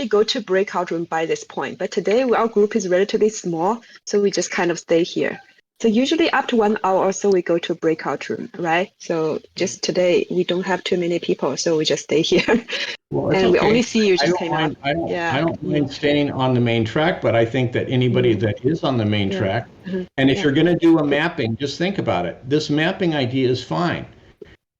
go to breakout room by this point, but today our group is relatively small, so we just kind of stay here. So usually after 1 hour or so, we go to a breakout room, right? So just today, we don't have too many people, so we just stay here. Well, it's and we okay. only see you I just don't came mind. up. Yeah. I don't mind staying on the main track, but I think that anybody that is on the main track, and if you're going to do a mapping, just think about it. This mapping idea is fine.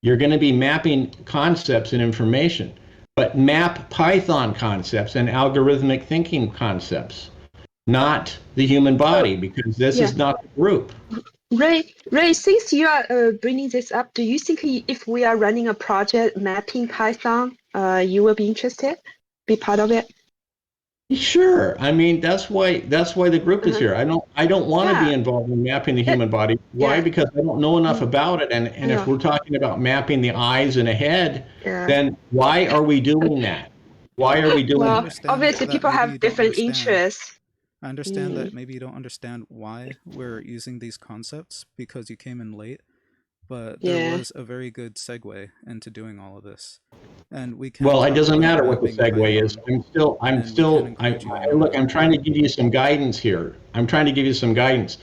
You're going to be mapping concepts and information, but map Python concepts and algorithmic thinking concepts, not the human body, because this is not the group. Ray, since you are bringing this up, do you think if we are running a project mapping Python, you will be interested, be part of it? Sure. I mean, that's why the group is here. I don't want to be involved in mapping the human body. Why? Because I don't know enough about it. And if we're talking about mapping the eyes and a head, then why are we doing that? Why are we doing well, that? obviously people have different interests. I understand that maybe you don't understand why we're using these concepts because you came in late, but there was a very good segue into doing all of this. And we can Well, it doesn't matter what the segue is. Look, I'm trying to give you some guidance here. I'm trying to give you some guidance.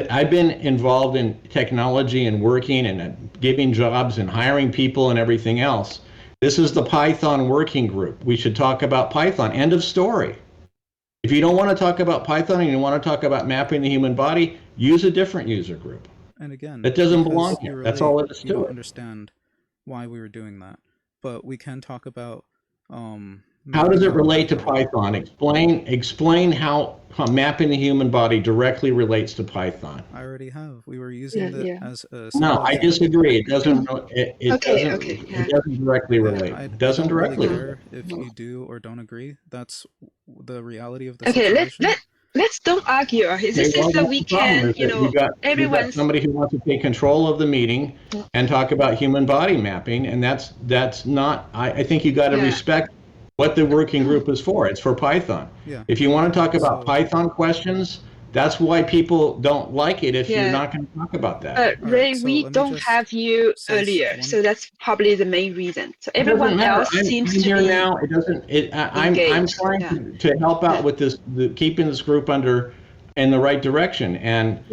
I've been involved in technology and working and giving jobs and hiring people and everything else. This is the Python working group. We should talk about Python. End of story. If you don't want to talk about Python and you want to talk about mapping the human body, use a different user group. And again, it doesn't belong here. That's all it is to it. You don't understand why we were doing that, but we can talk about. How does it relate to Python? Explain how mapping the human body directly relates to Python. I already have. We were using it as a. No, I disagree. It doesn't. It doesn't directly relate. It doesn't directly relate. If you do or don't agree, that's the reality of the situation. Let's don't argue. This is the weekend, everyone's somebody who wants to take control of the meeting and talk about human body mapping, and that's not. I think you got to respect what the working group is for. It's for Python. Yeah. If you want to talk about Python questions, that's why people don't like it if you're not going to talk about that. Ray, we don't have you earlier, so that's probably the main reason. So everyone else seems to be now. It doesn't. I'm trying to help out with this, keeping this group in the right direction, and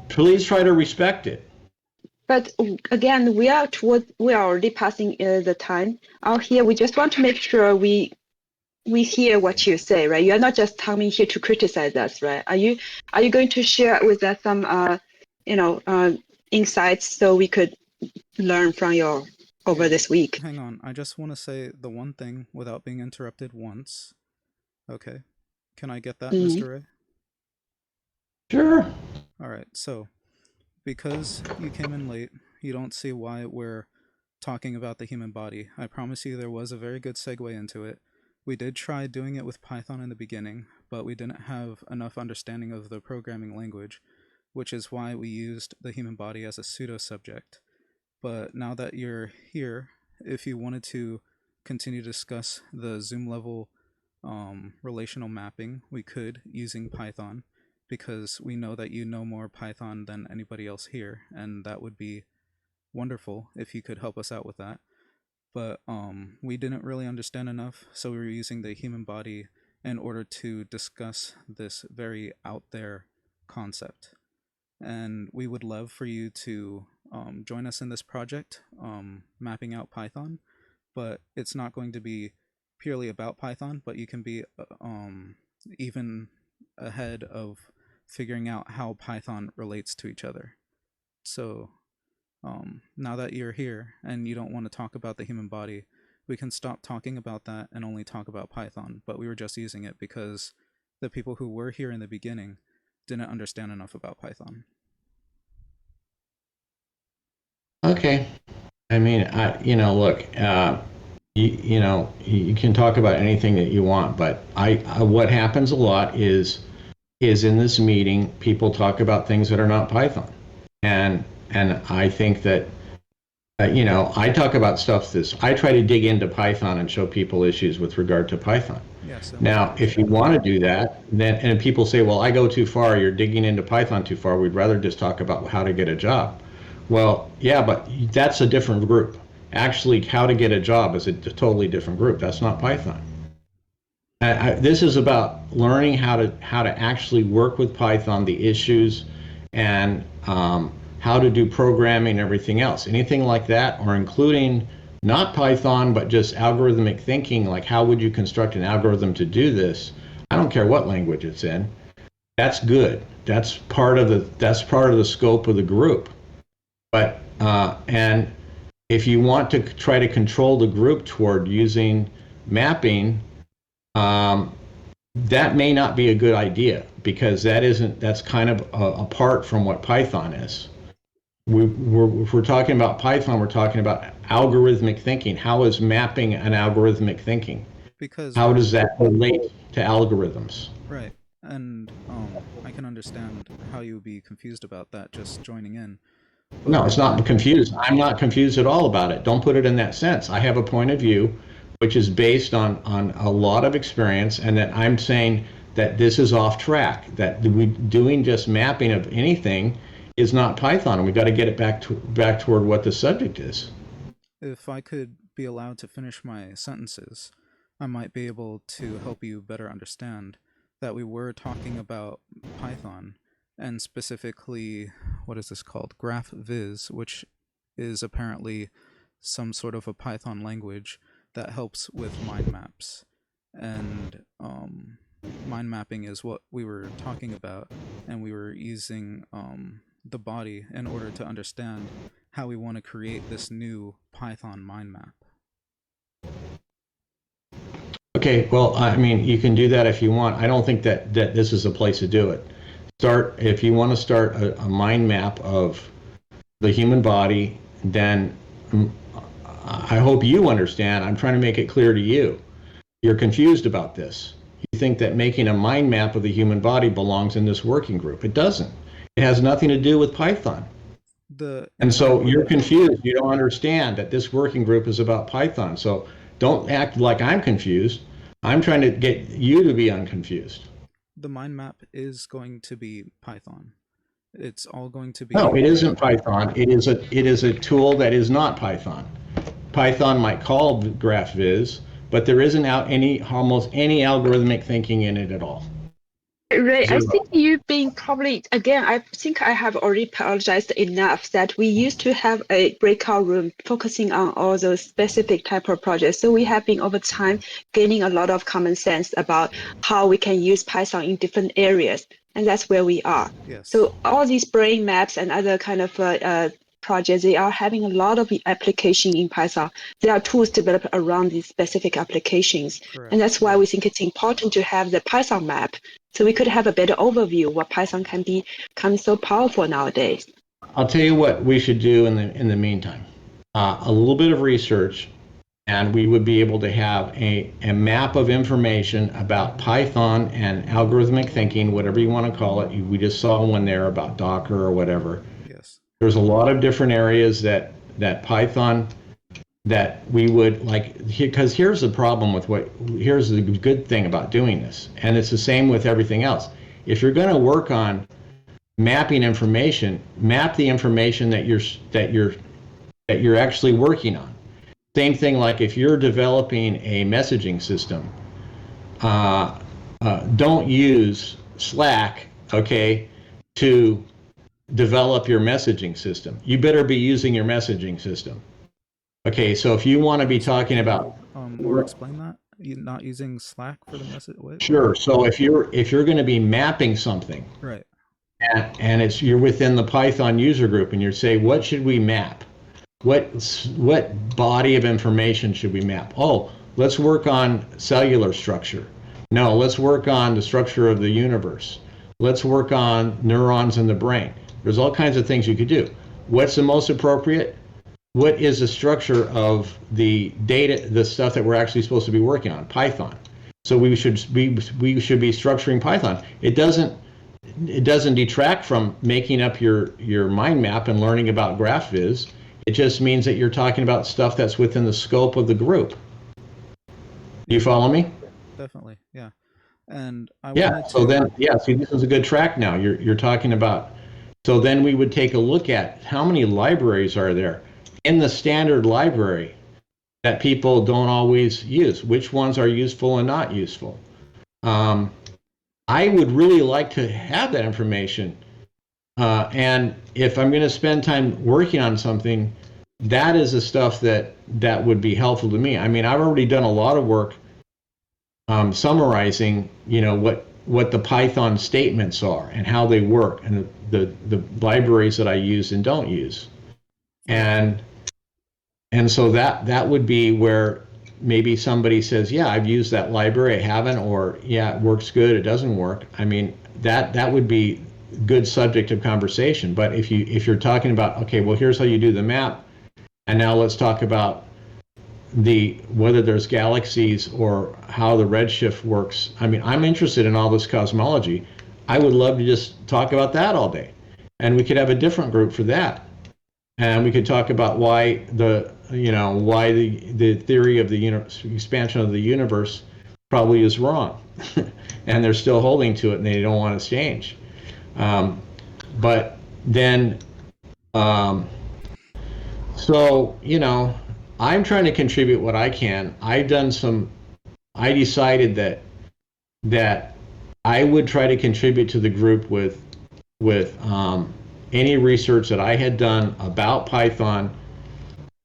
please try to respect it. But again, we are already passing the time out here. We just want to make sure we hear what you say, right? You are not just coming here to criticize us, right? Are you going to share with us some insights so we could learn from you over this week? Hang on, I just want to say the one thing without being interrupted once. Okay, can I get that, Mr. Ray? Sure. All right, so because you came in late, you don't see why we're talking about the human body. I promise you there was a very good segue into it. We did try doing it with Python in the beginning, but we didn't have enough understanding of the programming language, which is why we used the human body as a pseudo-subject. But now that you're here, if you wanted to continue to discuss the Zoom level relational mapping, we could using Python, because we know that you know more Python than anybody else here, and that would be wonderful if you could help us out with that. But we didn't really understand enough, so we were using the human body in order to discuss this very out there concept. And we would love for you to join us in this project, mapping out Python, but it's not going to be purely about Python, but you can be even ahead of figuring out how Python relates to each other. So now that you're here and you don't want to talk about the human body, we can stop talking about that and only talk about Python. But we were just using it because the people who were here in the beginning didn't understand enough about Python. Okay. I mean, look, you can talk about anything that you want, but what happens a lot is in this meeting, people talk about things that are not Python. And I think that, I talk about stuff I try to dig into Python and show people issues with regard to Python. Yes. Now, if you want to do that, and people say, well, I go too far, you're digging into Python too far, we'd rather just talk about how to get a job. Well, yeah, but that's a different group. Actually, how to get a job is a totally different group. That's not Python. This is about learning how to actually work with Python, the issues, and how to do programming and everything else. Anything like that, or including not Python, but just algorithmic thinking, like how would you construct an algorithm to do this? I don't care what language it's in. That's good. That's part of the scope of the group. But and if you want to try to control the group toward using mapping, that may not be a good idea, because that's kind of apart from what Python is. If we're talking about Python, we're talking about algorithmic thinking. How is mapping an algorithmic thinking? Because how does that relate to algorithms? Right. And I can understand how you would be confused about that just joining in. But no, it's not confused. I'm not confused at all about it. Don't put it in that sense. I have a point of view which is based on a lot of experience, and that I'm saying that this is off track, that doing just mapping of anything is not Python, and we've got to get it back toward what the subject is. If I could be allowed to finish my sentences, I might be able to help you better understand that we were talking about Python, and specifically, what is this called? GraphViz, which is apparently some sort of a Python language that helps with mind maps. And mind mapping is what we were talking about, and we were using the body in order to understand how we want to create this new Python mind map. Okay, well, I mean, you can do that if you want. I don't think that this is a place to do it. If you want to start a mind map of the human body, then I hope you understand. I'm trying to make it clear to you. You're confused about this. You think that making a mind map of the human body belongs in this working group. It doesn't. It has nothing to do with Python. And so you're confused. You don't understand that this working group is about Python. So don't act like I'm confused. I'm trying to get you to be unconfused. The mind map is going to be Python. It's all going to be... No, it isn't Python. It is a tool that is not Python. Python might call GraphViz, but there isn't almost any algorithmic thinking in it at all. Ray, I think you've been probably, again, I think I have already apologized enough that we used to have a breakout room focusing on all those specific type of projects. So we have been over time gaining a lot of common sense about how we can use Python in different areas. And that's where we are. Yes. So all these brain maps and other kind of projects, they are having a lot of application in Python. There are tools developed around these specific applications. Correct. And that's why we think it's important to have the Python map, so we could have a better overview of what Python can become so powerful nowadays. I'll tell you what we should do in the meantime. A little bit of research, and we would be able to have a map of information about Python and algorithmic thinking, whatever you want to call it. We just saw one there about Docker or whatever. Yes. There's a lot of different areas that Python that we would like, because here's the problem with here's the good thing about doing this, and it's the same with everything else. If you're going to work on mapping information, map the information that you're actually working on. Same thing, like if you're developing a messaging system, don't use Slack, okay, to develop your messaging system. You better be using your messaging system. Okay, so if you want to be talking about or explain that, you not using Slack for the message. Wait. Sure. So if you're going to be mapping something, right, and you're within the Python user group, and you say, what should we map? What body of information should we map? Oh, let's work on cellular structure. No, let's work on the structure of the universe. Let's work on neurons in the brain. There's all kinds of things you could do. What's the most appropriate? What is the structure of the data, the stuff that we're actually supposed to be working on? Python. So we should be structuring Python. It doesn't detract from making up your mind map and learning about GraphViz. It just means that you're talking about stuff that's within the scope of the group. Do you follow me? Definitely, yeah. And I see, this is a good track now. You're talking about. So then we would take a look at how many libraries are there in the standard library that people don't always use. Which ones are useful and not useful? I would really like to have that information. And if I'm going to spend time working on something, that is the stuff that would be helpful to me. I mean, I've already done a lot of work summarizing, what the Python statements are and how they work, and the libraries that I use and don't use, and so that would be where maybe somebody says, yeah, I've used that library, I haven't, or yeah, it works good, it doesn't work. I mean, that would be good subject of conversation. But if you're talking about, okay, well, here's how you do the map, and now let's talk about whether there's galaxies or how the redshift works. I mean, I'm interested in all this cosmology. I would love to just talk about that all day, and we could have a different group for that, and we could talk about why the theory of the expansion of the universe probably is wrong, and they're still holding to it, and they don't want to change. But then, so I'm trying to contribute what I can. I decided that I would try to contribute to the group with any research that I had done about Python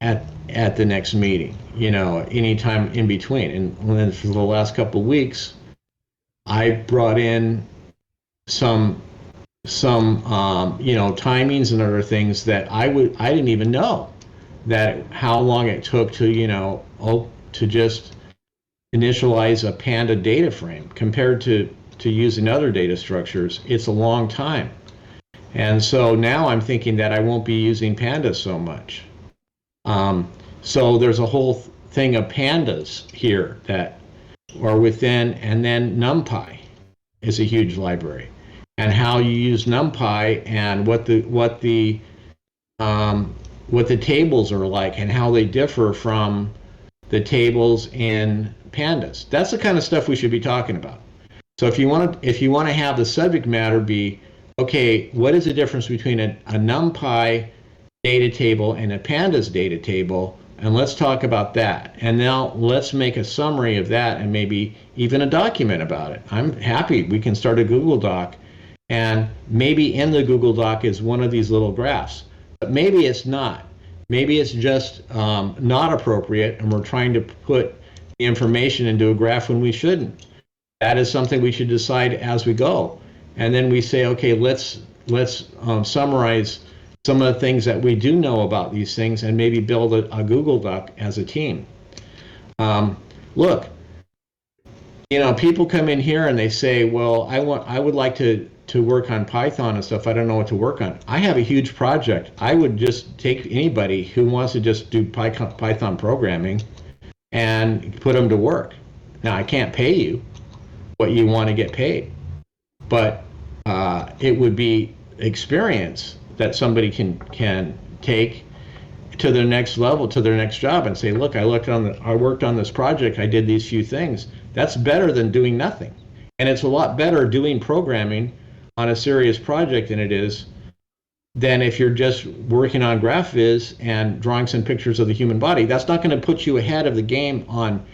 at the next meeting, any time in between. And then for the last couple of weeks, I brought in some timings and other things that I didn't even know, that how long it took to to just initialize a Panda data frame compared to using other data structures. It's a long time. And so now I'm thinking that I won't be using Pandas so much. So there's a whole thing of Pandas here that are within, and then NumPy is a huge library, and how you use NumPy and what the tables are like and how they differ from the tables in Pandas. That's the kind of stuff we should be talking about. So if you want to have the subject matter be, okay, what is the difference between a NumPy data table and a Pandas data table? And let's talk about that. And now let's make a summary of that and maybe even a document about it. I'm happy. We can start a Google Doc, and maybe in the Google Doc is one of these little graphs, but maybe it's not. Maybe it's just not appropriate, and we're trying to put the information into a graph when we shouldn't. That is something we should decide as we go. And then we say, okay, let's summarize some of the things that we do know about these things, and maybe build a Google Doc as a team. Look, people come in here and they say, well, I would like to work on Python and stuff. I don't know what to work on. I have a huge project. I would just take anybody who wants to just do Python programming and put them to work. Now, I can't pay you what you want to get paid, but it would be experience that somebody can take to their next level, to their next job, and say, look, I worked on this project, I did these few things. That's better than doing nothing. And it's a lot better doing programming on a serious project than if you're just working on GraphViz and drawing some pictures of the human body. That's not going to put you ahead of the game on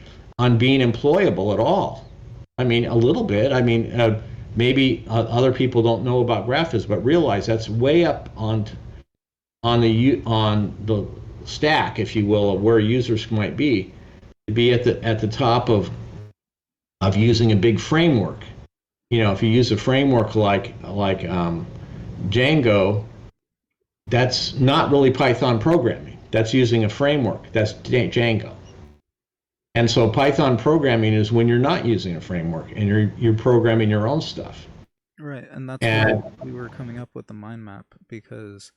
being employable at all. I mean, a little bit. I mean, maybe other people don't know about GraphViz, but realize that's way up on the stack, if you will, of where users might be at the top of using a big framework. If you use a framework like Django, that's not really Python programming. That's using a framework. That's Django. And so Python programming is when you're not using a framework and you're programming your own stuff. Right, and that's why we were coming up with the mind map, because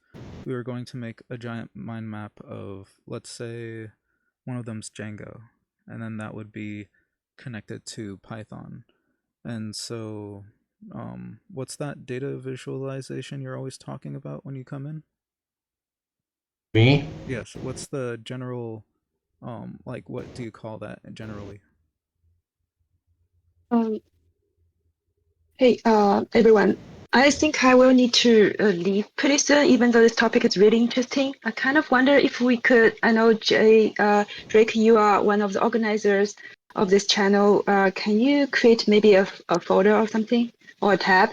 we were going to make a giant mind map of, let's say, one of them's Django, and then that would be connected to Python. And so, what's that data visualization you're always talking about when you come in? Me? Yes, what's the general, what do you call that generally? Hey, everyone. I think I will need to leave pretty soon, even though this topic is really interesting. I kind of wonder if we could, I know Drake, you are one of the organizers of this channel, can you create maybe a folder or something, or a tab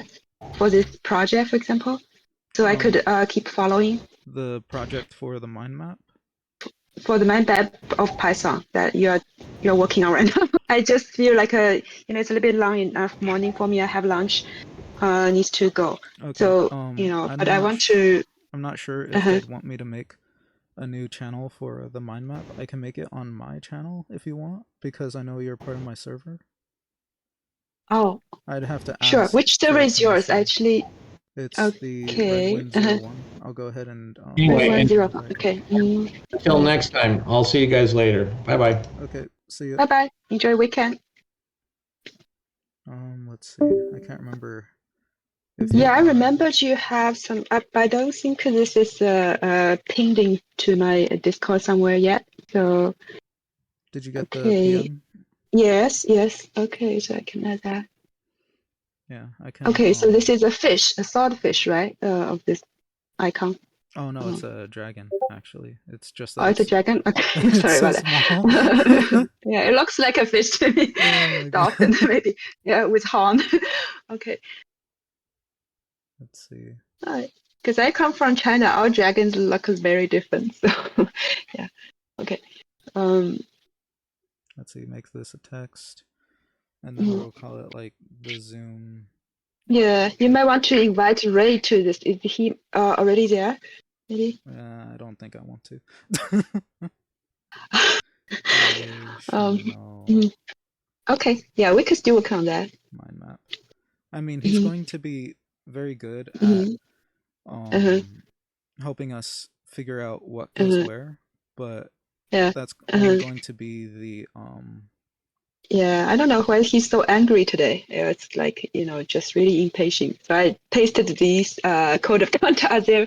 for this project, for example, so I could keep following the project for the mind map? for the mind map of Python that you're working on right now. I just feel like it's a little bit long enough morning for me. I have lunch, needs to go. Okay. So but I want to. I'm not sure if they'd want me to make a new channel for the mind map. I can make it on my channel if you want, because I know you're part of my server. Oh, I'd have to ask. Sure. Which server is yours, actually? It's okay. the Redwind01. I'll go ahead and Anyway, Redwind01. Okay. Until next time, I'll see you guys later. Bye-bye. Okay, see you. Bye-bye. Enjoy your weekend. Let's see. I can't remember. I remembered you have some. But I don't think this is pinged into my Discord somewhere yet. So. Did you get the PM? Yes. Okay, so I can add that. Yeah, I can. Okay, so this is a fish, a swordfish, right? Of this icon. Oh no, it's a dragon. Actually, it's just. That it's a dragon. Okay, sorry so about that. Yeah, it looks like a fish to me. Oh dolphin, maybe. Yeah, with horn. Okay. Let's see. Because I come from China, our dragons look very different. So, yeah. Okay. Let's see. Make this a text, and then we'll call it like the Zoom. Yeah, you might want to invite Ray to this. Is he already there? Maybe. I don't think I want to. Okay. Yeah, we could still work on that. Mind map. I mean, he's going to be very good at helping us figure out what goes where, but that's only going to be the Yeah, I don't know why he's so angry today. It's like, just really impatient. So I pasted these code of conduct there.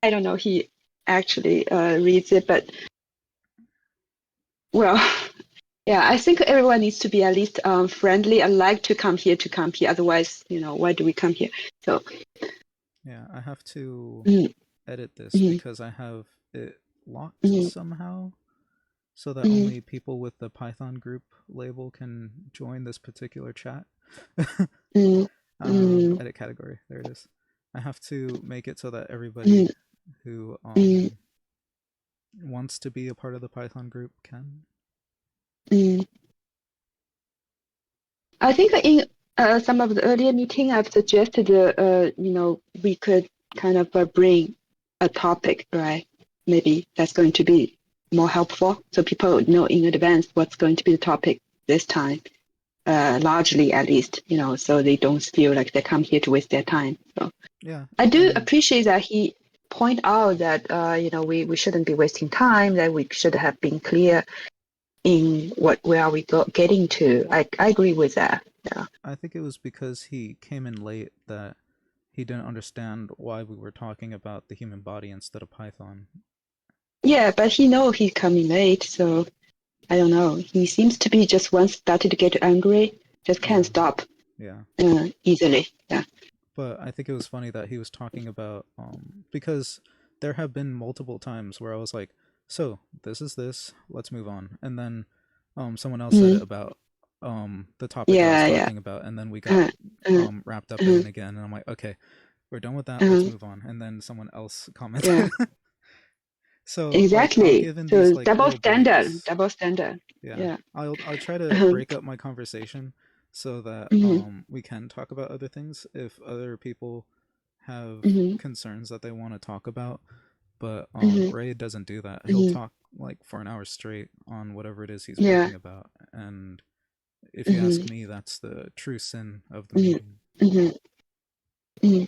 I don't know he actually reads it, but well, yeah, I think everyone needs to be at least friendly. I like to come here. Otherwise, why do we come here? So yeah, I have to edit this because I have it locked somehow, so that only people with the Python group label can join this particular chat. Edit category. There it is. I have to make it so that everybody who wants to be a part of the Python group can. I think in some of the earlier meeting, I've suggested, we could kind of bring a topic, right? Maybe that's going to be more helpful, so people know in advance what's going to be the topic this time, largely at least, so they don't feel like they come here to waste their time. So yeah, I do appreciate that he point out that we shouldn't be wasting time, that we should have been clear in where are we getting to. I agree with that. Yeah. I think it was because he came in late that he didn't understand why we were talking about the human body instead of Python. Yeah, but he know he's coming late, so I don't know. He seems to be just once started to get angry, just can't stop. Yeah. Easily. Yeah. But I think it was funny that he was talking about because there have been multiple times where I was like, so this is this, let's move on. And then someone else said it about the topic I was talking about, and then we got wrapped up in again, and I'm like, okay, we're done with that, let's move on. And then someone else commented. So exactly. Like, so like, double standard. Yeah. I'll try to break up my conversation so that we can talk about other things if other people have concerns that they want to talk about. But Ray doesn't do that. He'll talk like for an hour straight on whatever it is he's working about. And if you ask me, that's the true sin of the meeting.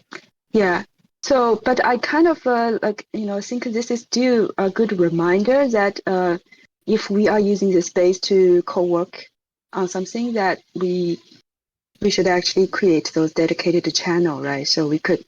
Yeah. So, but I kind of think this is still a good reminder that if we are using the space to co-work on something, that we should actually create those dedicated channel, right? So we could